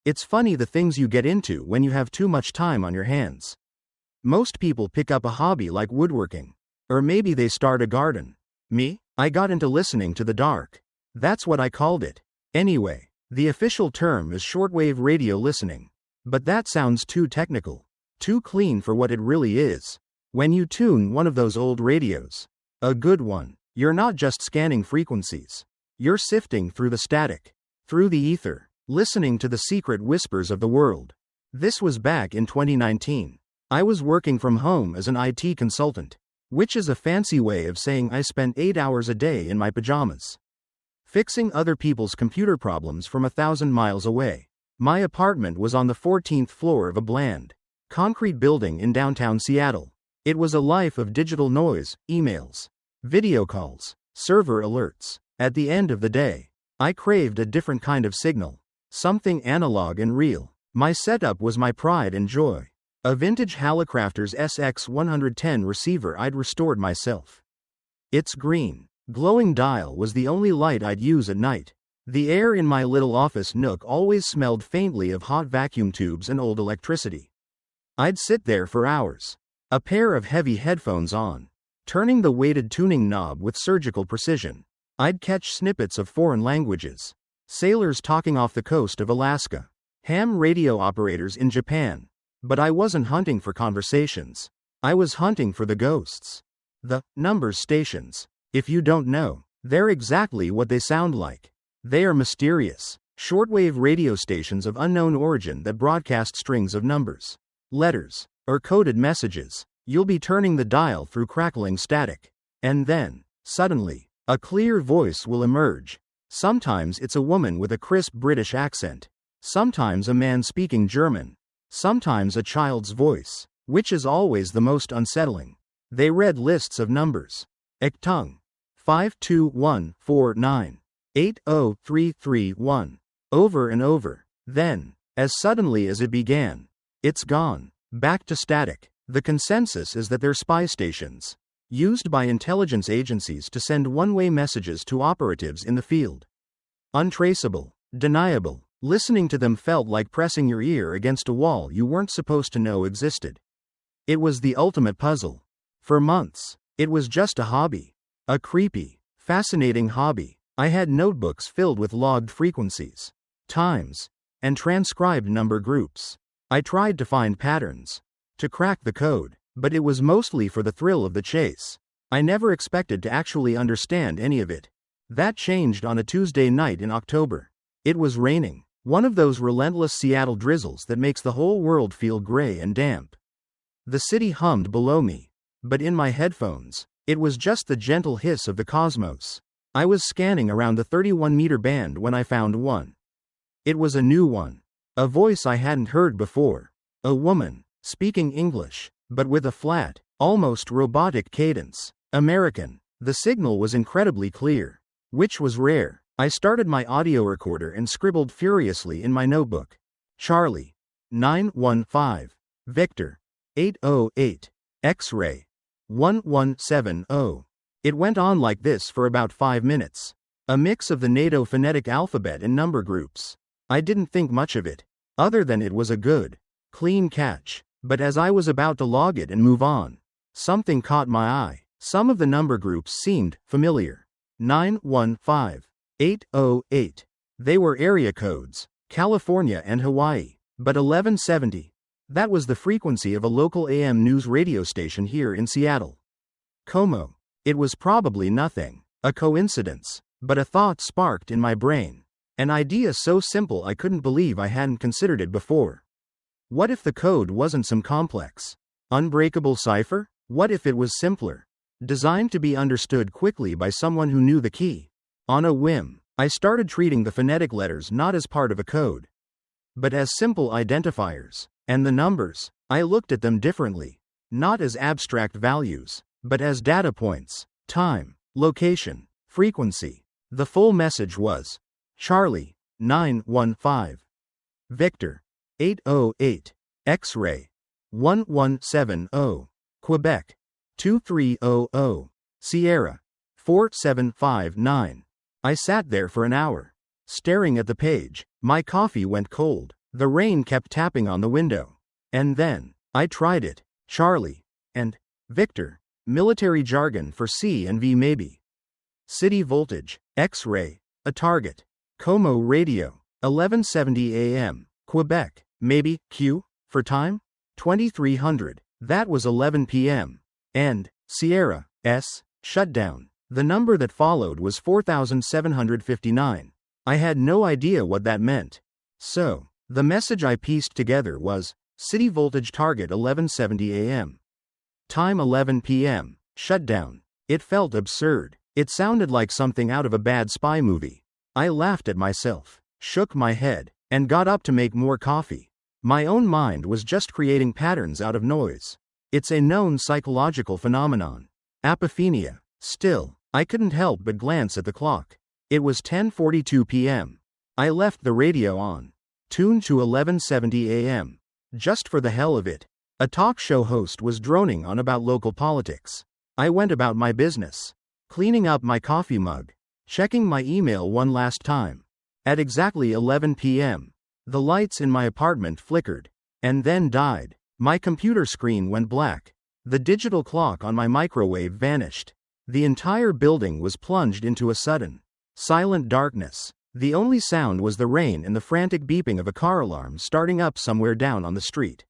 It's funny the things you get into when you have too much time on your hands. Most people pick up a hobby like woodworking. Or maybe they start a garden. Me? I got into listening to the dark. That's what I called it. Anyway, the official term is shortwave radio listening. But that sounds too technical. Too clean for what it really is. When you tune one of those old radios, a good one, you're not just scanning frequencies. You're sifting through the static, through the ether, listening to the secret whispers of the world. This was back in 2019. I was working from home as an IT consultant, which is a fancy way of saying I spent 8 hours a day in my pajamas, fixing other people's computer problems from 1,000 miles away. My apartment was on the 14th floor of a bland, concrete building in downtown Seattle. It was a life of digital noise, emails, video calls, server alerts. At the end of the day, I craved a different kind of signal, something analog and real. My setup was my pride and joy. A vintage Hallicrafters SX110 receiver I'd restored myself. Its green, glowing dial was the only light I'd use at night. The air in my little office nook always smelled faintly of hot vacuum tubes and old electricity. I'd sit there for hours, a pair of heavy headphones on, turning the weighted tuning knob with surgical precision. I'd catch snippets of foreign languages, sailors talking off the coast of Alaska, ham radio operators in Japan. But I wasn't hunting for conversations. I was hunting for the ghosts. The numbers stations. If you don't know, they're exactly what they sound like. They are mysterious, shortwave radio stations of unknown origin that broadcast strings of numbers, letters, or coded messages. You'll be turning the dial through crackling static. And then, suddenly, a clear voice will emerge. Sometimes it's a woman with a crisp British accent. Sometimes a man speaking German. Sometimes a child's voice, which is always the most unsettling. They read lists of numbers. Achtung. 52149. 80331. Over and over. Then, as suddenly as it began, it's gone. Back to static. The consensus is that they're spy stations, used by intelligence agencies to send one-way messages to operatives in the field. Untraceable. Deniable. Listening to them felt like pressing your ear against a wall you weren't supposed to know existed. It was the ultimate puzzle. For months, it was just a hobby. A creepy, fascinating hobby. I had notebooks filled with logged frequencies, times, and transcribed number groups. I tried to find patterns, to crack the code, but it was mostly for the thrill of the chase. I never expected to actually understand any of it. That changed on a Tuesday night in October. It was raining. One of those relentless Seattle drizzles that makes the whole world feel gray and damp. The city hummed below me, but in my headphones, it was just the gentle hiss of the cosmos. I was scanning around the 31-meter band when I found one. It was a new one. A voice I hadn't heard before. A woman, speaking English, but with a flat, almost robotic cadence. American. The signal was incredibly clear, which was rare. I started my audio recorder and scribbled furiously in my notebook. Charlie. 915. Victor. 808. X-ray. 1170. It went on like this for about 5 minutes. A mix of the NATO phonetic alphabet and number groups. I didn't think much of it, other than it was a good, clean catch. But as I was about to log it and move on, something caught my eye. Some of the number groups seemed familiar. 915. 808. They were area codes, California and Hawaii. But 1170. That was the frequency of a local AM news radio station here in Seattle. Como. It was probably nothing, a coincidence, but a thought sparked in my brain. An idea so simple I couldn't believe I hadn't considered it before. What if the code wasn't some complex, unbreakable cipher? What if it was simpler, designed to be understood quickly by someone who knew the key? On a whim, I started treating the phonetic letters not as part of a code, but as simple identifiers. And the numbers, I looked at them differently, not as abstract values, but as data points, time, location, frequency. The full message was, Charlie, 915. Victor, 808. X-ray, 1170. Quebec, 2300. Sierra, 4759. I sat there for an hour, staring at the page. My coffee went cold. The rain kept tapping on the window. And then, I tried it. Charlie. And Victor. Military jargon for C and V maybe. City voltage. X-ray. A target. Como radio. 1170 AM. Quebec. Maybe. Q. For time? 2300. That was 11 p.m. And Sierra. S. Shutdown. The number that followed was 4759. I had no idea what that meant. So, the message I pieced together was, city voltage target 1170 AM. Time 11 p.m. Shutdown. It felt absurd. It sounded like something out of a bad spy movie. I laughed at myself, shook my head, and got up to make more coffee. My own mind was just creating patterns out of noise. It's a known psychological phenomenon. Apophenia. Still, I couldn't help but glance at the clock. It was 10:42 p.m. I left the radio on, tuned to 1170 AM. Just for the hell of it. A talk show host was droning on about local politics. I went about my business, cleaning up my coffee mug, checking my email one last time. At exactly 11 p.m., the lights in my apartment flickered, and then died. My computer screen went black. The digital clock on my microwave vanished. The entire building was plunged into a sudden, silent darkness. The only sound was the rain and the frantic beeping of a car alarm starting up somewhere down on the street.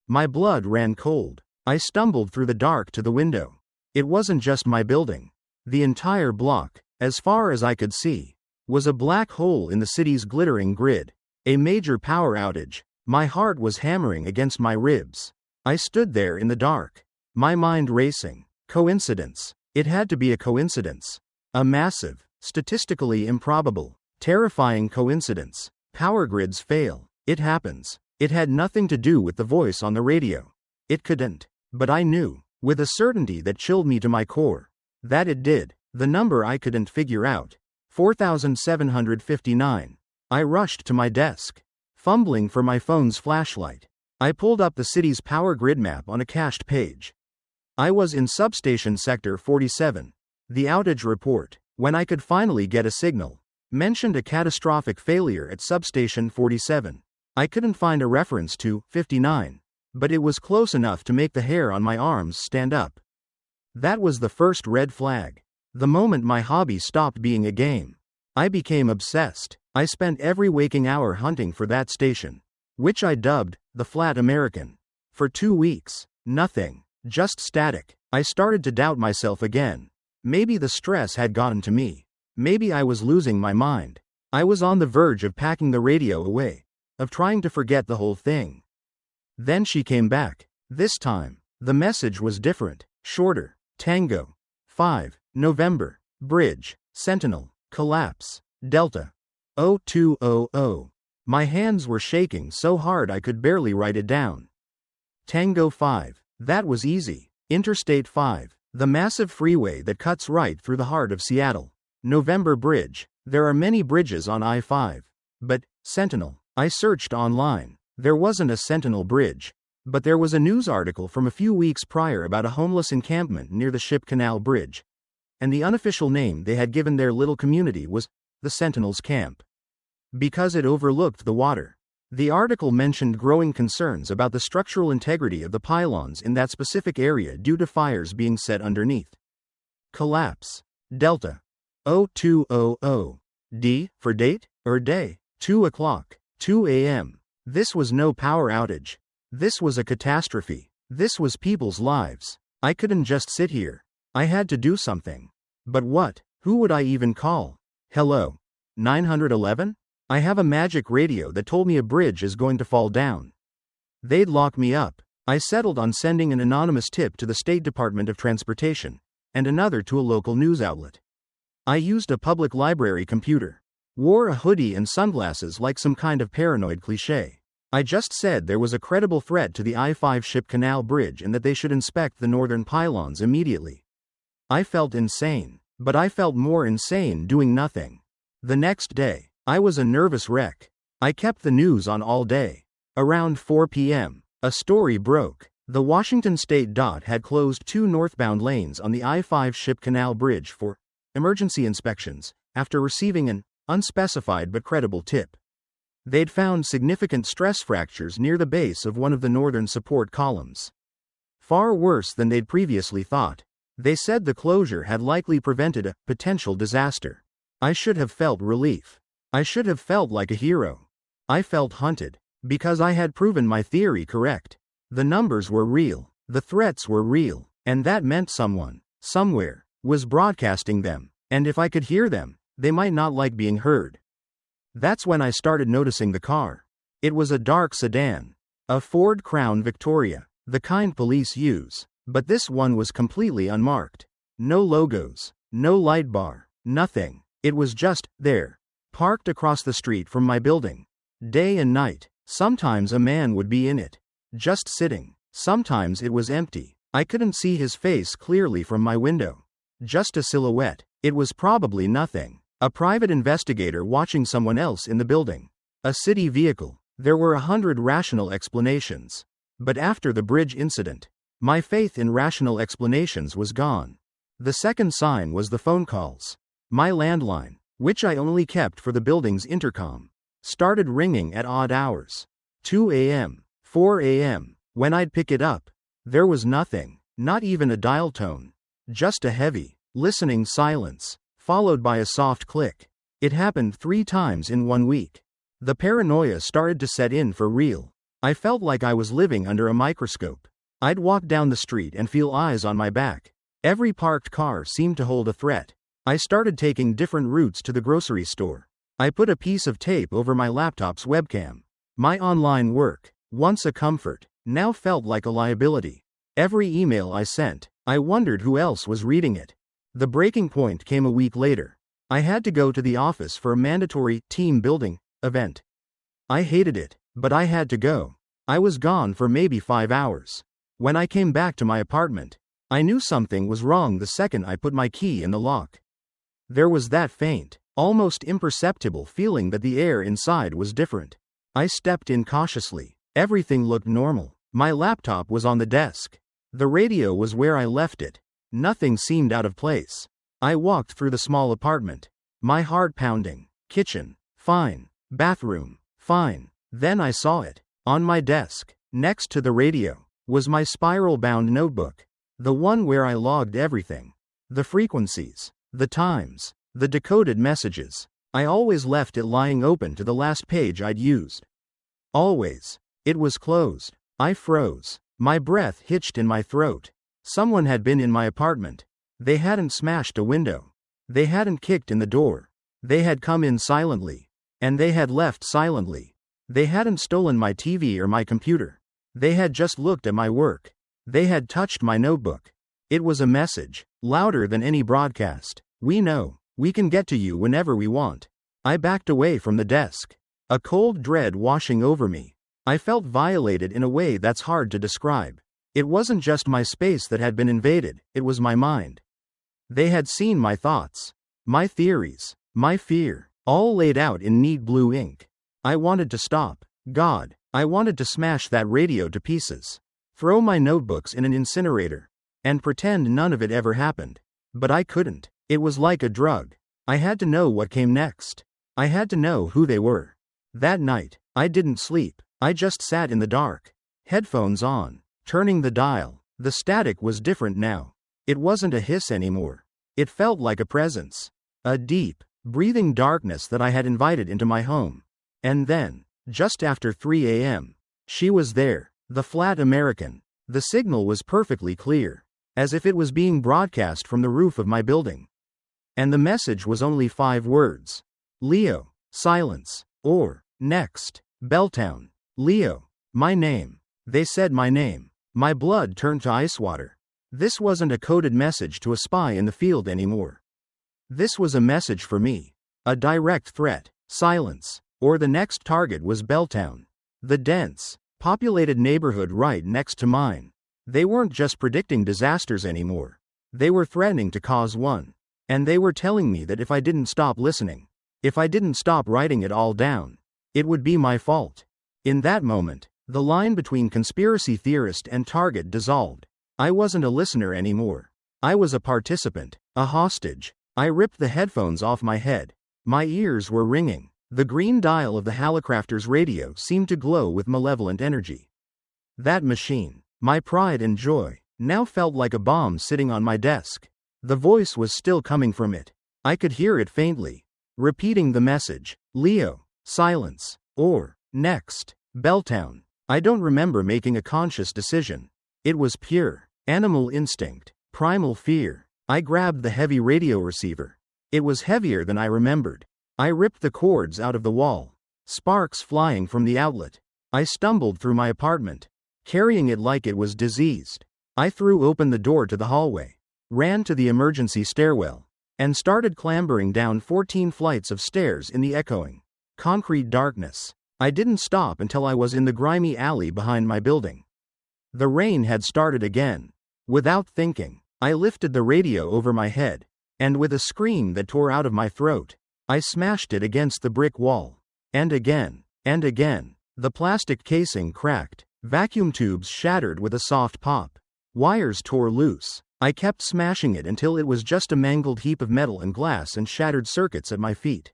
My blood ran cold. I stumbled through the dark to the window. It wasn't just my building. The entire block, as far as I could see, was a black hole in the city's glittering grid. A major power outage. My heart was hammering against my ribs. I stood there in the dark, my mind racing. Coincidence. It had to be a coincidence. A massive, statistically improbable, terrifying coincidence. Power grids fail. It happens. It had nothing to do with the voice on the radio. It couldn't. But I knew, with a certainty that chilled me to my core, that it did. The number I couldn't figure out. 4759. I rushed to my desk, fumbling for my phone's flashlight. I pulled up the city's power grid map on a cached page. I was in substation sector 47. The outage report, when I could finally get a signal, mentioned a catastrophic failure at substation 47. I couldn't find a reference to 59, but it was close enough to make the hair on my arms stand up. That was the first red flag. The moment my hobby stopped being a game, I became obsessed. I spent every waking hour hunting for that station, which I dubbed the Flat American. For 2 weeks, nothing, just static. I started to doubt myself again. Maybe the stress had gotten to me. Maybe I was losing my mind. I was on the verge of packing the radio away, of trying to forget the whole thing. Then she came back. This time, the message was different, shorter. Tango 5, November, Bridge, Sentinel, Collapse, Delta 0200. My hands were shaking so hard I could barely write it down. Tango 5, that was easy. Interstate 5, the massive freeway that cuts right through the heart of Seattle. November Bridge, there are many bridges on I-5. But, Sentinel, I searched online. There wasn't a Sentinel Bridge. But there was a news article from a few weeks prior about a homeless encampment near the Ship Canal Bridge. And the unofficial name they had given their little community was the Sentinels Camp. Because it overlooked the water. The article mentioned growing concerns about the structural integrity of the pylons in that specific area due to fires being set underneath. Collapse. Delta 0200. D for date, or day. 2 o'clock. 2 a.m. This was no power outage. This was a catastrophe. This was people's lives. I couldn't just sit here. I had to do something. But what? Who would I even call? Hello? 911? I have a magic radio that told me a bridge is going to fall down. They'd lock me up. I settled on sending an anonymous tip to the State Department of Transportation, and another to a local news outlet. I used a public library computer. Wore a hoodie and sunglasses like some kind of paranoid cliché. I just said there was a credible threat to the I-5 Ship Canal Bridge and that they should inspect the northern pylons immediately. I felt insane, but I felt more insane doing nothing. The next day, I was a nervous wreck. I kept the news on all day. Around 4 p.m., a story broke. The Washington State DOT had closed 2 northbound lanes on the I-5 Ship Canal Bridge for emergency inspections after receiving an unspecified but credible tip. They'd found significant stress fractures near the base of one of the northern support columns. Far worse than they'd previously thought. They said the closure had likely prevented a potential disaster. I should have felt relief. I should have felt like a hero. I felt hunted. Because I had proven my theory correct. The numbers were real. The threats were real. And that meant someone, somewhere, was broadcasting them. And if I could hear them, they might not like being heard. That's when I started noticing the car. It was a dark sedan. A Ford Crown Victoria. The kind police use. But this one was completely unmarked. No logos. No light bar. Nothing. It was just there. Parked across the street from my building. Day and night. Sometimes a man would be in it. Just sitting. Sometimes it was empty. I couldn't see his face clearly from my window. Just a silhouette. It was probably nothing. A private investigator watching someone else in the building. A city vehicle. There were 100 rational explanations. But after the bridge incident, my faith in rational explanations was gone. The second sign was the phone calls. My landline, which I only kept for the building's intercom, started ringing at odd hours. 2 a.m., 4 a.m., when I'd pick it up, there was nothing, not even a dial tone. Just a heavy, listening silence, followed by a soft click. It happened 3 times in 1 week. The paranoia started to set in for real. I felt like I was living under a microscope. I'd walk down the street and feel eyes on my back. Every parked car seemed to hold a threat. I started taking different routes to the grocery store. I put a piece of tape over my laptop's webcam. My online work, once a comfort, now felt like a liability. Every email I sent, I wondered who else was reading it. The breaking point came a week later. I had to go to the office for a mandatory team building event. I hated it, but I had to go. I was gone for maybe 5 hours. When I came back to my apartment, I knew something was wrong the second I put my key in the lock. There was that faint, almost imperceptible feeling that the air inside was different. I stepped in cautiously. Everything looked normal. My laptop was on the desk. The radio was where I left it. Nothing seemed out of place. I walked through the small apartment. My heart pounding. Kitchen. Fine. Bathroom. Fine. Then I saw it. On my desk, next to the radio, was my spiral-bound notebook. The one where I logged everything. The frequencies. The times. The decoded messages. I always left it lying open to the last page I'd used. Always. It was closed. I froze. My breath hitched in my throat. Someone had been in my apartment. They hadn't smashed a window. They hadn't kicked in the door. They had come in silently. And they had left silently. They hadn't stolen my TV or my computer. They had just looked at my work. They had touched my notebook. It was a message, louder than any broadcast. We know. We can get to you whenever we want. I backed away from the desk. A cold dread washing over me. I felt violated in a way that's hard to describe. It wasn't just my space that had been invaded, it was my mind. They had seen my thoughts, my theories, my fear, all laid out in neat blue ink. I wanted to stop. God, I wanted to smash that radio to pieces. Throw my notebooks in an incinerator. And pretend none of it ever happened. But I couldn't. It was like a drug. I had to know what came next. I had to know who they were. That night, I didn't sleep. I just sat in the dark. Headphones on. Turning the dial. The static was different now. It wasn't a hiss anymore. It felt like a presence. A deep, breathing darkness that I had invited into my home. And then, just after 3 a.m., she was there, the flat American. The signal was perfectly clear, as if it was being broadcast from the roof of my building. And the message was only 5 words. Leo, silence, or, next, Belltown. Leo, my name. They said my name. My blood turned to ice water. This wasn't a coded message to a spy in the field anymore. This was a message for me. A direct threat. Silence. Or the next target was Belltown. The dense, populated neighborhood right next to mine. They weren't just predicting disasters anymore. They were threatening to cause one. And they were telling me that if I didn't stop listening, if I didn't stop writing it all down, it would be my fault. In that moment, the line between conspiracy theorist and target dissolved. I wasn't a listener anymore. I was a participant, a hostage. I ripped the headphones off my head. My ears were ringing. The green dial of the Hallicrafter's radio seemed to glow with malevolent energy. That machine, my pride and joy, now felt like a bomb sitting on my desk. The voice was still coming from it. I could hear it faintly, repeating the message, Leo, silence, or, next, Belltown. I don't remember making a conscious decision. It was pure, animal instinct, primal fear. I grabbed the heavy radio receiver. It was heavier than I remembered. I ripped the cords out of the wall, sparks flying from the outlet. I stumbled through my apartment, carrying it like it was diseased. I threw open the door to the hallway, ran to the emergency stairwell, and started clambering down 14 flights of stairs in the echoing, concrete darkness. I didn't stop until I was in the grimy alley behind my building. The rain had started again. Without thinking, I lifted the radio over my head, and with a scream that tore out of my throat, I smashed it against the brick wall. And again, the plastic casing cracked, vacuum tubes shattered with a soft pop. Wires tore loose. I kept smashing it until it was just a mangled heap of metal and glass and shattered circuits at my feet.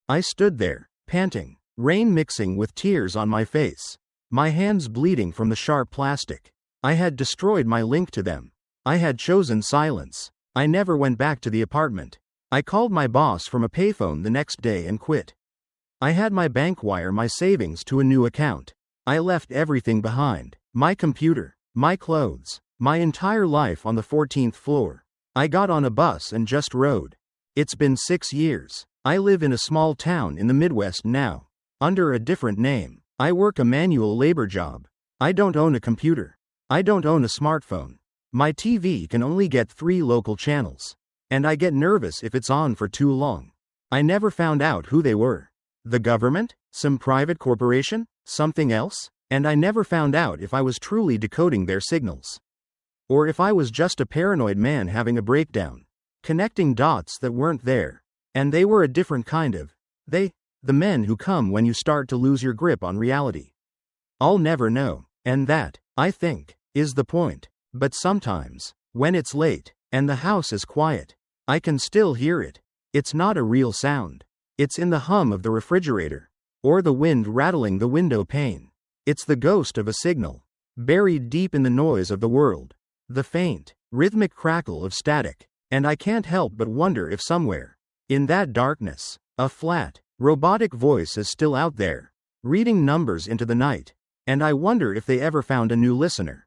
I stood there, panting, rain mixing with tears on my face, my hands bleeding from the sharp plastic. I had destroyed my link to them. I had chosen silence. I never went back to the apartment. I called my boss from a payphone the next day and quit. I had my bank wire my savings to a new account. I left everything behind, my computer, my clothes, my entire life on the 14th floor. I got on a bus and just rode. It's been 6 years. I live in a small town in the Midwest now, under a different name. I work a manual labor job. I don't own a computer. I don't own a smartphone. My TV can only get 3 local channels. And I get nervous if it's on for too long. I never found out who they were. The government? Some private corporation? Something else? And I never found out if I was truly decoding their signals. Or if I was just a paranoid man having a breakdown, connecting dots that weren't there. And they were a different kind of, the men who come when you start to lose your grip on reality. I'll never know. And that, I think, is the point. But sometimes, when it's late, and the house is quiet, I can still hear it. It's not a real sound. It's in the hum of the refrigerator, or the wind rattling the window pane. It's the ghost of a signal, buried deep in the noise of the world. The faint, rhythmic crackle of static. And I can't help but wonder if somewhere, in that darkness, a flat, robotic voice is still out there, reading numbers into the night. And I wonder if they ever found a new listener.